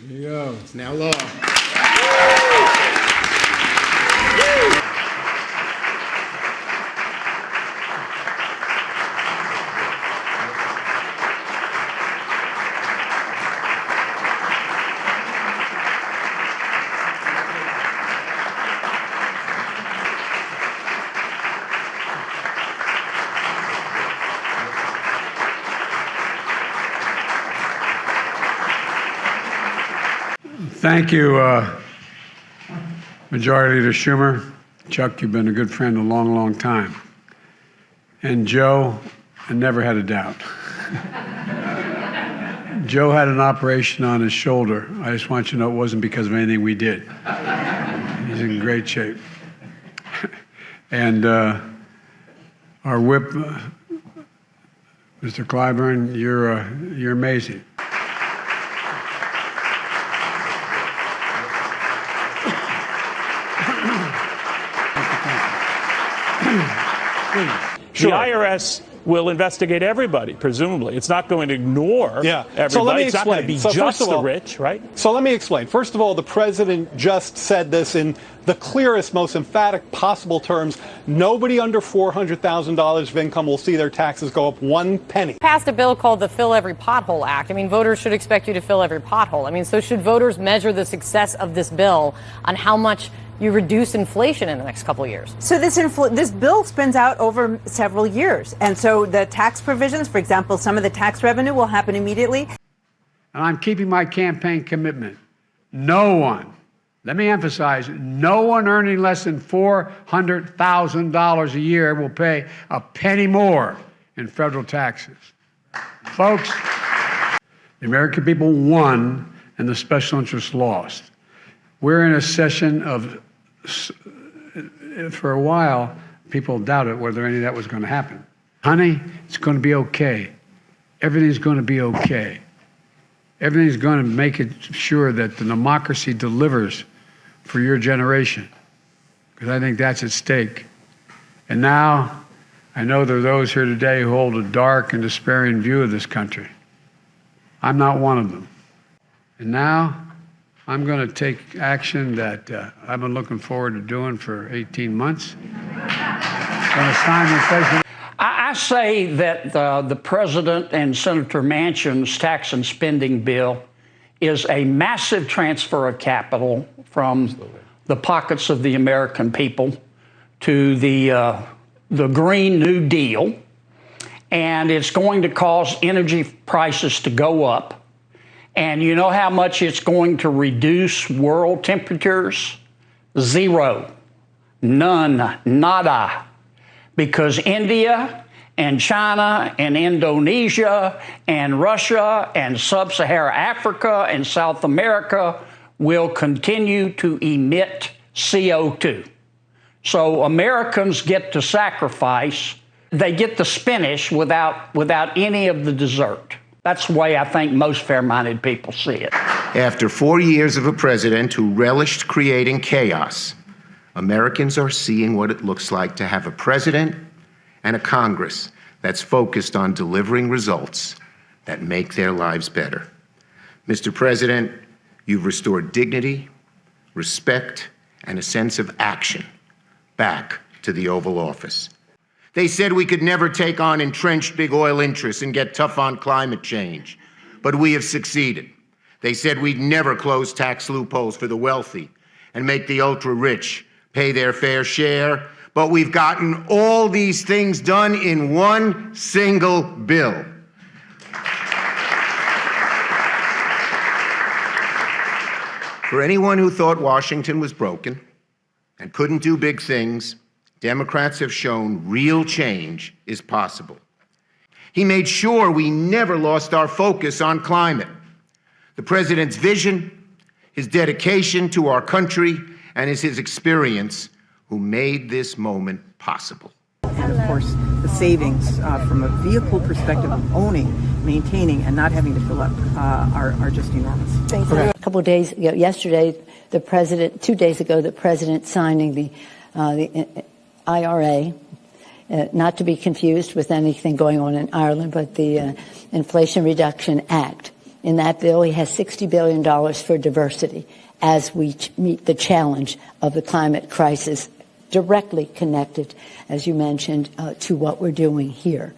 There you go. It's now law. Thank you, Majority Leader Schumer. Chuck, you've been a good friend a long, long time. And Joe, I never had a doubt. Joe had an operation on his shoulder. I just want you to know it wasn't because of anything we did. He's in great shape. And our whip, Mr. Clyburn, you're amazing. Sure. The IRS will investigate everybody, presumably. It's not going to ignore everybody. So let me it's not going to be just the rich, right? So let me explain. First of all, the president just said this in the clearest, most emphatic possible terms. Nobody under $400,000 of income will see their taxes go up 1 penny. Passed a bill called the Fill Every Pothole Act. I mean, voters should expect you to fill every pothole. I mean, so should voters measure the success of this bill on how much you reduce inflation in the next couple of years? So this bill spins out over several years. And so the tax provisions, for example, some of the tax revenue will happen immediately. And I'm keeping my campaign commitment. No one, let me emphasize, no one earning less than $400,000 a year will pay a penny more in federal taxes. Folks, the American people won and the special interests lost. We're in a session of, for a while, people doubted whether any of that was going to happen. Honey, it's going to be okay. Everything's going to be okay. Everything's going to make it sure that the democracy delivers for your generation, because I think that's at stake. And now, I know there are those here today who hold a dark and despairing view of this country. I'm not one of them. And now, I'm going to take action that I've been looking forward to doing for 18 months. I say that the president and Senator Manchin's tax and spending bill is a massive transfer of capital from the pockets of the American people to the Green New Deal, and it's going to cause energy prices to go up. And you know how much it's going to reduce world temperatures? Zero. None. Nada. Because India and China and Indonesia and Russia and Sub-Saharan Africa and South America will continue to emit CO2. So Americans get to sacrifice. They get the spinach without any of the dessert. That's the way I think most fair-minded people see it. After 4 years of a president who relished creating chaos, Americans are seeing what it looks like to have a president and a Congress that's focused on delivering results that make their lives better. Mr. President, you've restored dignity, respect, and a sense of action back to the Oval Office. They said we could never take on entrenched big oil interests and get tough on climate change, but we have succeeded. They said we'd never close tax loopholes for the wealthy and make the ultra-rich pay their fair share, but we've gotten all these things done in one single bill. For anyone who thought Washington was broken and couldn't do big things, Democrats have shown real change is possible. He made sure we never lost our focus on climate. The president's vision, his dedication to our country, and his experience who made this moment possible. And of course, the savings from a vehicle perspective of owning, maintaining, and not having to fill up are just enormous. Thank you. A couple of days ago, yesterday, 2 days ago, the president signing the IRA, not to be confused with anything going on in Ireland, but the Inflation Reduction Act. In that bill, he has $60 billion for diversity as we meet the challenge of the climate crisis, directly connected, as you mentioned, to what we're doing here.